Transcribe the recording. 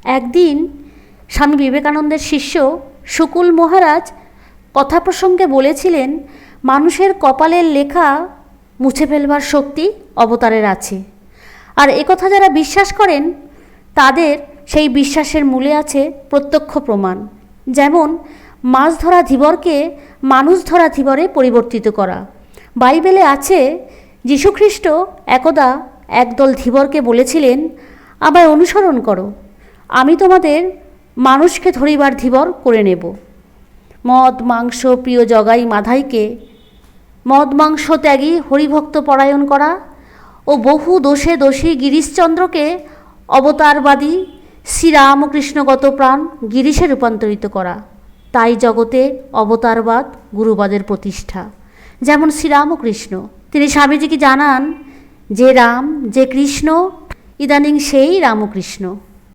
একদিন স্বামী বিবেকানন্দের শিষ্য শুকুল মহারাজ কথা প্রসঙ্গে বলেছিলেন, মানুষের কপালের লেখা মুছে ফেলবার শক্তি অবতারের আছে। আর একথা যারা বিশ্বাস করেন তাদের সেই বিশ্বাসের মূলে আছে প্রত্যক্ষ প্রমাণ। যেমন মাছ ধরা ধীবরকে মানুষ ধরা ধীবরে পরিবর্তিত করা। বাইবেলে আছে, যীশুখ্রিস্ট একদা একদল ধীবরকে বলেছিলেন, আমায় অনুসরণ করো, আমি তোমাদের মানুষকে ধরিবার ধীবর করে নেব। মদ মাংস প্রিয় জগাই মাধাইকে মদ মাংস ত্যাগী হরিভক্ত পরায়ণ করা ও বহু দোষে দোষী গিরিশচন্দ্রকে অবতারবাদী শ্রীরামকৃষ্ণগত প্রাণ গিরিশে রূপান্তরিত করা। তাই জগতে অবতারবাদ গুরুবাদের প্রতিষ্ঠা। যেমন শ্রীরামকৃষ্ণ, তিনি স্বামীজিকে জানান, যে রাম যে কৃষ্ণ ইদানিং সেই রামকৃষ্ণ।